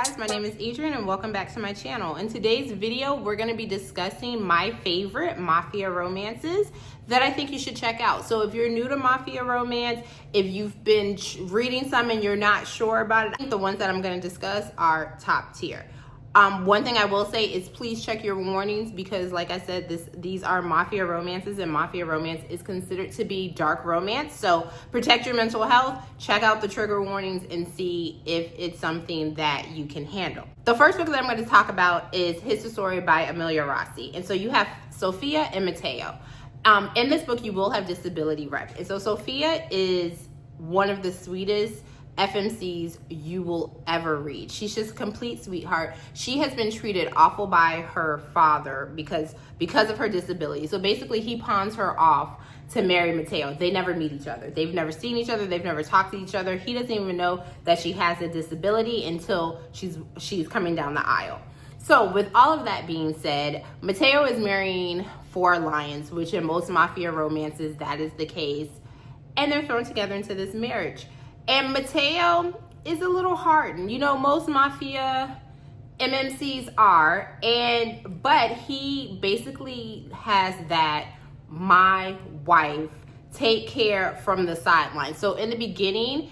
guys, my name is Adrienne and welcome back to my channel. In today's video, we're going to be discussing my favorite mafia romances that I think you should check out. So if you're new to mafia romance, if you've been reading some and you're not sure about it, I think the ones that I'm going to discuss are top tier. One thing I will say is please check your warnings because like I said, these are mafia romances and mafia romance is considered to be dark romance. So protect your mental health, check out the trigger warnings and see if it's something that you can handle. The first book that I'm going to talk about is His Story by Amelia Rossi. And so you have Sophia and Matteo. In this book, you will have disability rep. And so Sophia is one of the sweetest FMCs you will ever read. She's just a complete sweetheart. She has been treated awful by her father because of her disability. So basically he pawns her off to marry Matteo. They never meet each other. They've never seen each other. They've never talked to each other. He doesn't even know that she has a disability until she's coming down the aisle. So with all of that being said, Matteo is marrying 4 lions, which in most mafia romances, that is the case. And they're thrown together into this marriage. And Matteo is a little hardened. You know, most mafia MMCs are. But he basically has that my wife take care from the sideline. So in the beginning,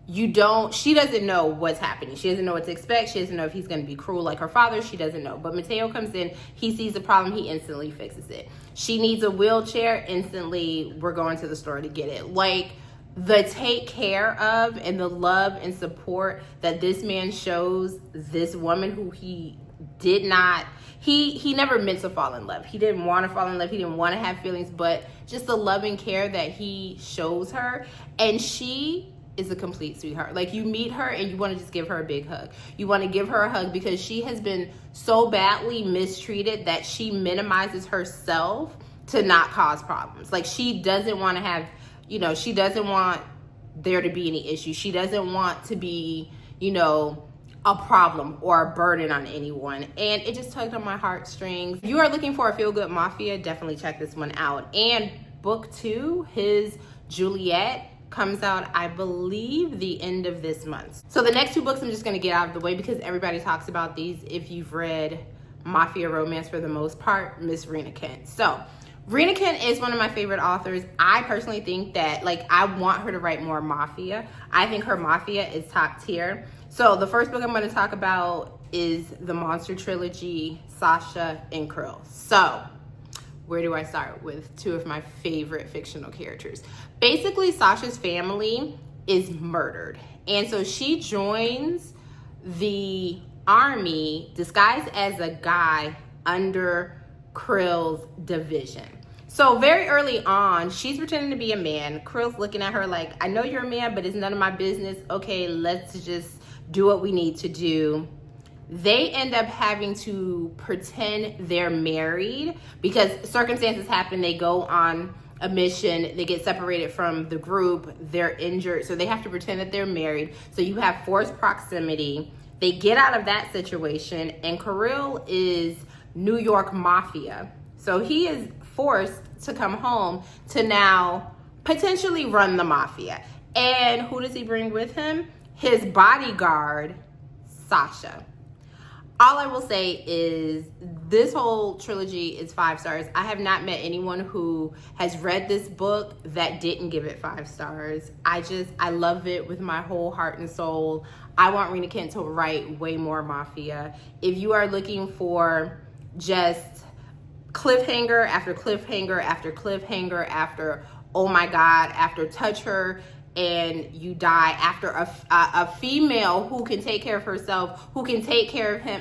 she doesn't know what's happening. She doesn't know what to expect. She doesn't know if he's going to be cruel like her father. She doesn't know. But Matteo comes in, he sees the problem, he instantly fixes it. She needs a wheelchair, instantly we're going to the store to get it. Like, the take care of and the love and support that this man shows this woman who he never meant to fall in love. He didn't want to fall in love. He didn't want to have feelings, but just the love and care that he shows her. And she is a complete sweetheart. Like, you meet her and you want to just give her a big hug. You want to give her a hug because she has been so badly mistreated that she minimizes herself to not cause problems. Like, she doesn't want to have, she doesn't want there to be any issues. She doesn't want to be, a problem or a burden on anyone. And it just tugged on my heartstrings. If you are looking for a feel-good mafia, definitely check this one out. And book 2, His Juliet, comes out, I believe, the end of this month. So the next 2 books I'm just going to get out of the way because everybody talks about these. If you've read mafia romance for the most part, Miss Rena Kent. So Rena Kent is one of my favorite authors. I personally think that, I want her to write more mafia. I think her mafia is top tier. So the first book I'm going to talk about is the Monster Trilogy, Sasha and Krill. So where do I start with 2 of my favorite fictional characters? Basically, Sasha's family is murdered. And so she joins the army disguised as a guy under Krill's division. So very early on, she's pretending to be a man. Krill's looking at her like, I know you're a man, but it's none of my business. Okay, let's just do what we need to do. They end up having to pretend they're married because circumstances happen. They go on a mission, they get separated from the group, they're injured, so they have to pretend that they're married. So you have forced proximity. They get out of that situation, and Krill is New York Mafia. So he is forced to come home to now potentially run the mafia. And who does he bring with him? His bodyguard, Sasha. All I will say is this whole trilogy is 5 stars. I have not met anyone who has read this book that didn't give it 5 stars. I love it with my whole heart and soul. I want Rena Kent to write way more mafia. If you are looking for just cliffhanger after cliffhanger after cliffhanger after, oh my God, after touch her and you die, after a female who can take care of herself, who can take care of him,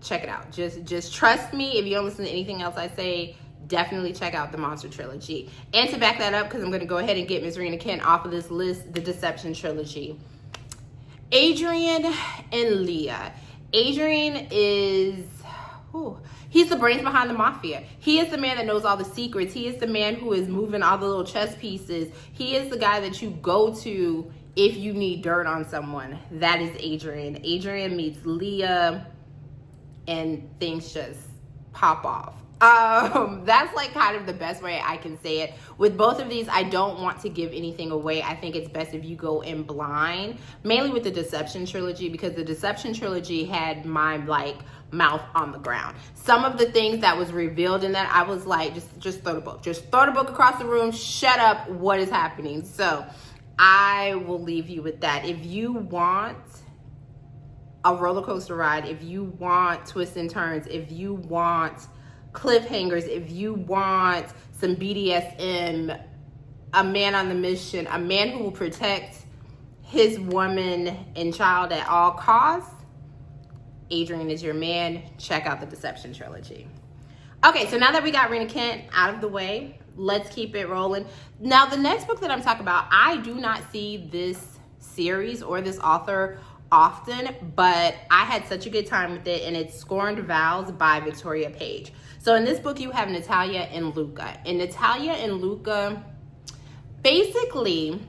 check it out. Just trust me. If you don't listen to anything else I say, definitely check out the Monster Trilogy. And to back that up, because I'm going to go ahead and get Ms. Rena Kent off of this list, the Deception Trilogy. Adrian and Leah. Adrian is, he's the brains behind the mafia. He is the man that knows all the secrets. He is the man who is moving all the little chess pieces. He is the guy that you go to if you need dirt on someone. That is Adrian. Adrian meets Leah and things just pop off. That's like kind of the best way I can say it. With both of these, I don't want to give anything away. I think it's best if you go in blind, mainly with the Deception trilogy, because the Deception trilogy had my like mouth on the ground. Some of the things that was revealed in that, I was like, just throw the book. Just throw the book across the room. Shut up. What is happening? So I will leave you with that. If you want a roller coaster ride, if you want twists and turns, if you want cliffhangers, if you want some BDSM, a man on the mission, a man who will protect his woman and child at all costs, Adrian is your man. Check out the Deception trilogy. Okay, so now that we got Rena Kent out of the way, let's keep it rolling. Now, the next book that I'm talking about, I do not see this series or this author often, but I had such a good time with it, and it's Scorned Vows by Victoria Page. So in this book, you have Natalia and Luca. And Natalia and Luca, basically,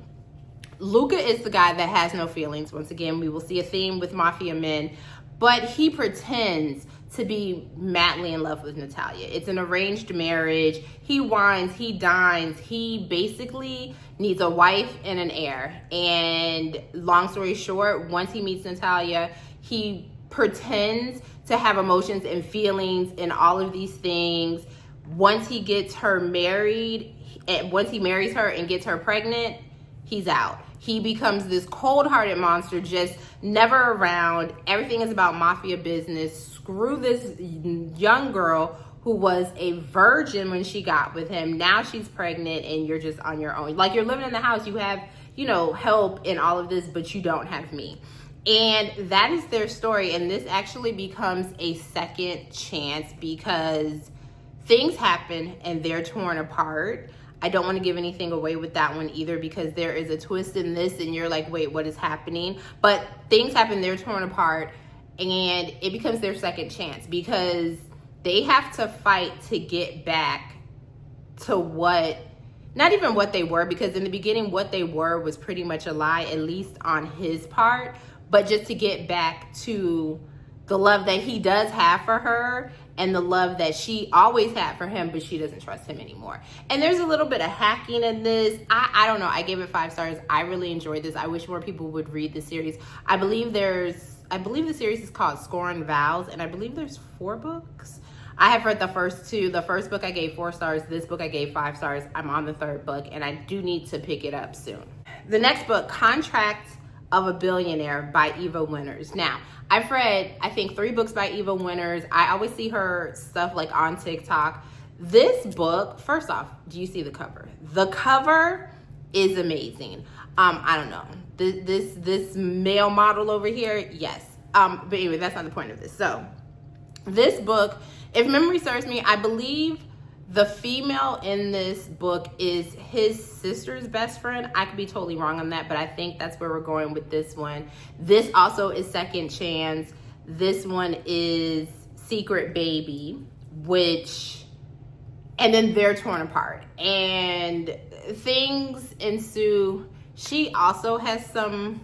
Luca is the guy that has no feelings. Once again, we will see a theme with mafia men, but he pretends to be madly in love with Natalia. It's an arranged marriage. He wines, he dines, he basically needs a wife and an heir. And long story short, once he meets Natalia, he pretends to have emotions and feelings and all of these things. Once he gets her married, and once he marries her and gets her pregnant, he's out. He becomes this cold-hearted monster, just never around. Everything is about mafia business. Screw this young girl who was a virgin when she got with him. Now she's pregnant and you're just on your own. Like, you're living in the house, you have, you know, help in all of this, but you don't have me. And that is their story. And this actually becomes a second chance because things happen and they're torn apart. I don't want to give anything away with that one either, because there is a twist in this and you're like, wait, what is happening? But things happen, they're torn apart, and it becomes their second chance because they have to fight to get back to what, not even what they were, because in the beginning, what they were was pretty much a lie, at least on his part, but just to get back to the love that he does have for her and the love that she always had for him, but she doesn't trust him anymore. And there's a little bit of hacking in this. I don't know. I gave it 5 stars. I really enjoyed this. I wish more people would read the series. I believe the series is called Scorned Vows, and I believe there's 4 books. I have read the first 2. The first book I gave 4 stars. This book I gave 5 stars. I'm on the 3rd book, and I do need to pick it up soon. The next book, Contract of a Billionaire by Eva Winters. Now, I've read, I think, 3 books by Eva Winters. I always see her stuff like on TikTok. This book, first off, do you see the cover? The cover is amazing. I don't know. This male model over here, yes. But anyway, that's not the point of this. So, this book, if memory serves me, I believe the female in this book is his sister's best friend. I could be totally wrong on that, but I think that's where we're going with this one. This also is Second Chance. This one is Secret Baby, and then they're torn apart. And things ensue. She also has some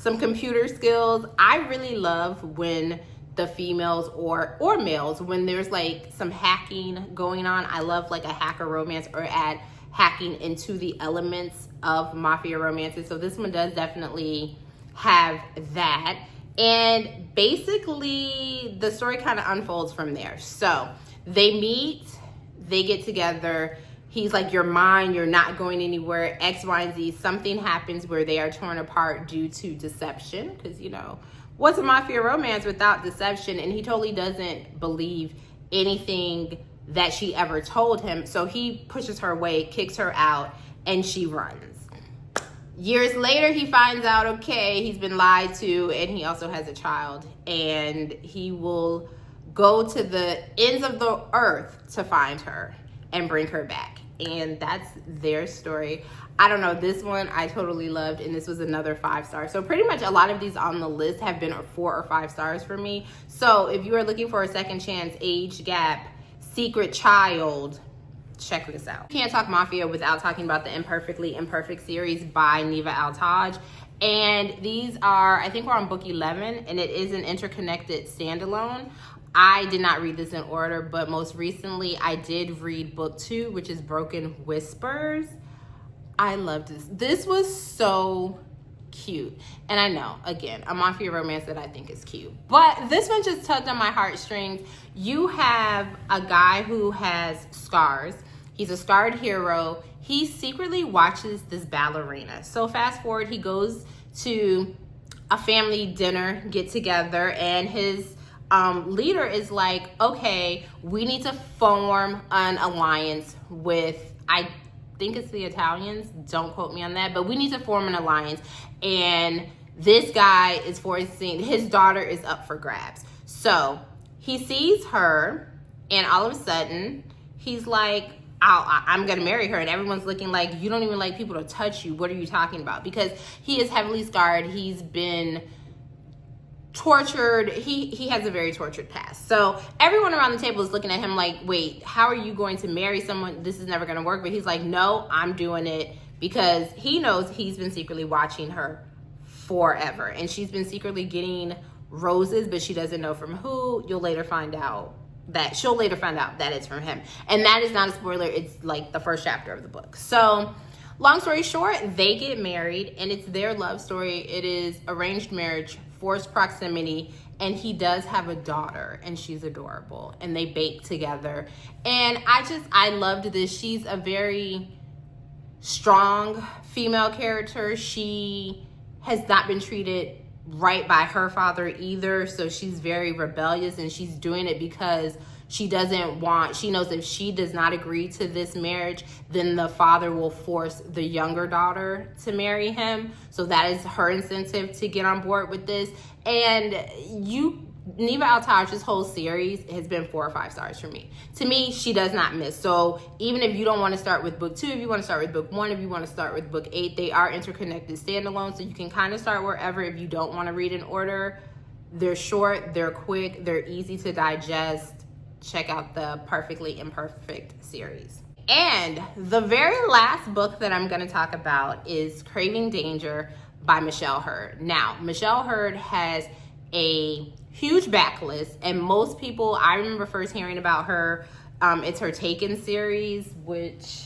computer skills. I really love when the females or males, when there's like some hacking going on. I love like a hacker romance, or add hacking into the elements of mafia romances. So this one does definitely have that. And basically the story kind of unfolds from there. So they meet, they get together. He's like, you're mine, you're not going anywhere, X, Y, and Z. Something happens where they are torn apart due to deception, because, you know, what's a mafia romance without deception? And he totally doesn't believe anything that she ever told him. So he pushes her away, kicks her out, and she runs. Years later, he finds out, okay, he's been lied to, and he also has a child. And he will go to the ends of the earth to find her and bring her back. And that's their story. I don't know, this one I totally loved, and this was another 5 stars. So pretty much a lot of these on the list have been 4 or 5 stars for me. So if you are looking for a second chance, age gap, secret child, check this out. You can't talk mafia without talking about the Imperfectly Imperfect series by Neva Al-Taj. And these are, I think we're on book 11, and it is an interconnected standalone. I did not read this in order, but most recently I did read book 2, which is Broken Whispers. I loved this. This was so cute. And I know, again, a mafia romance that I think is cute. But this one just tugged on my heartstrings. You have a guy who has scars. He's a scarred hero. He secretly watches this ballerina. So fast forward, he goes to a family dinner get together, and his leader is like, okay, we need to form an alliance with, I think it's the Italians, don't quote me on that, but we need to form an alliance. And this guy is forcing, his daughter is up for grabs. So he sees her, and all of a sudden he's like, I'm gonna marry her. And everyone's looking like, you don't even like people to touch you. What are you talking about? Because he is heavily scarred. He's been tortured. He has a very tortured past. So everyone around the table is looking at him like, wait, how are you going to marry someone? This is never gonna work. But he's like, no, I'm doing it, because he knows he's been secretly watching her forever. And she's been secretly getting roses, but she doesn't know from who. She'll later find out that it's from him. And that is not a spoiler. It's like the first chapter of the book. So long story short, they get married, and it's their love story. It is arranged marriage, forced proximity, and he does have a daughter, and she's adorable, and they bake together. And I loved this. She's a very strong female character. She has not been treated right by her father either, so she's very rebellious, and she's doing it because she knows if she does not agree to this marriage, then the father will force the younger daughter to marry him. So that is her incentive to get on board with this. And Neva Altaj's whole series has been 4 or 5 stars for me. To me, she does not miss. So even if you don't want to start with book 2, if you want to start with book 1, if you want to start with book 8, they are interconnected standalone. So you can kind of start wherever if you don't want to read in order. They're short, they're quick, they're easy to digest. Check out the Perfectly Imperfect series. And the very last book that I'm going to talk about is Craving Danger by Michelle Hurd. Now, Michelle Hurd has a huge backlist, and most people, I remember first hearing about her, it's her Taken series, which,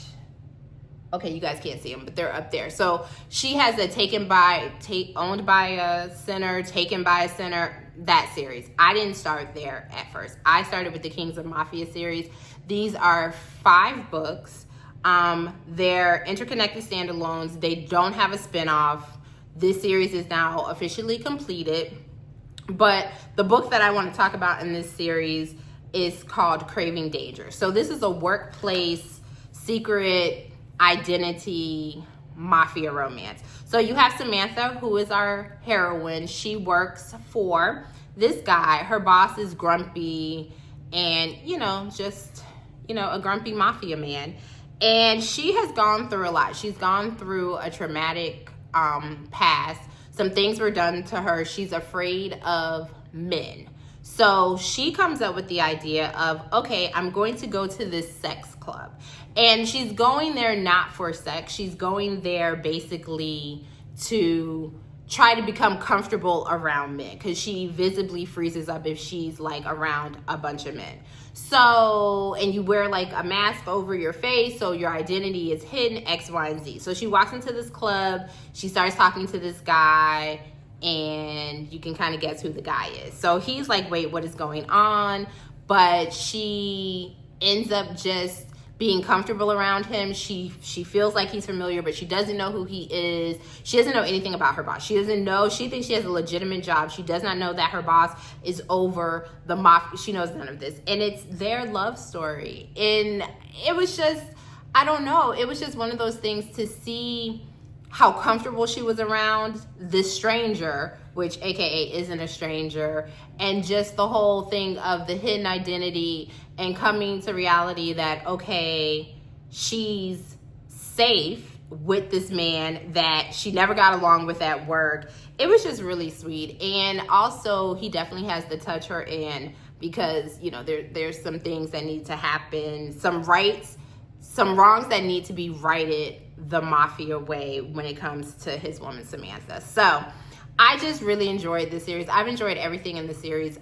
okay, you guys can't see them, but they're up there. So she has a Owned by a Sinner, Taken by a Sinner, that series. I didn't start there at first. I started with the Kings of Mafia series. These are 5 books. They're interconnected standalones. They don't have a spinoff. This series is now officially completed. But the book that I want to talk about in this series is called Craving Danger. So this is a workplace secret identity mafia romance. So you have Samantha, who is our heroine. She works for this guy. Her boss is grumpy and, a grumpy mafia man. And she has gone through a lot. She's gone through a traumatic past. Some things were done to her. She's afraid of men. So she comes up with the idea of, okay, I'm going to go to this sex club. And she's going there not for sex. She's going there basically to try to become comfortable around men, because she visibly freezes up if she's like around a bunch of men. So, and you wear like a mask over your face, so your identity is hidden, X, Y, and Z. So she walks into this club, she starts talking to this guy, and you can kind of guess who the guy is. So he's like, wait, what is going on? But she ends up just being comfortable around him. She feels like he's familiar, but she doesn't know who he is. She doesn't know anything about her boss. She thinks she has a legitimate job. She does not know that her boss is over the mafia. She knows none of this. And it's their love story. And it was just, I don't know. It was just one of those things to see how comfortable she was around this stranger, which AKA isn't a stranger, and just the whole thing of the hidden identity and coming to reality that, okay, she's safe with this man that she never got along with at work. It was just really sweet. And also, he definitely has to touch her in, because, there's some things that need to happen, some wrongs that need to be righted the mafia way when it comes to his woman Samantha. So I just really enjoyed this series. I've enjoyed everything in the series.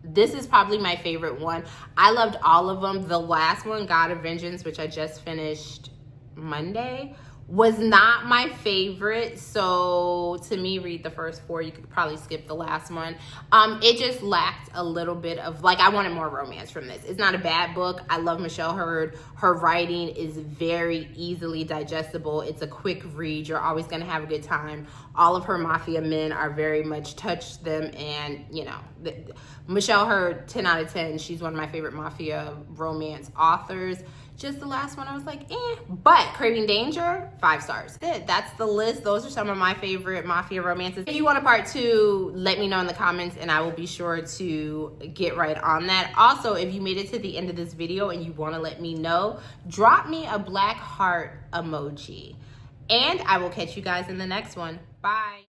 This is probably my favorite one. I loved all of them. The last one, God of Vengeance, which I just finished Monday, was not my favorite. So to me, read the first 4. You could probably skip the last one. It just lacked a little bit of, like, I wanted more romance from this. It's not a bad book. I love Michelle Hurd. Her writing is very easily digestible. It's a quick read. You're always going to have a good time. All of her mafia men are very much touched them, and you know, Michelle Hurd, 10 out of 10. She's one of my favorite mafia romance authors. Just the last one, I was like, eh. But Craving Danger, 5 stars. That's the list. Those are some of my favorite mafia romances. If you want a part 2, let me know in the comments and I will be sure to get right on that. Also, if you made it to the end of this video and you want to let me know, drop me a black heart emoji. And I will catch you guys in the next one. Bye.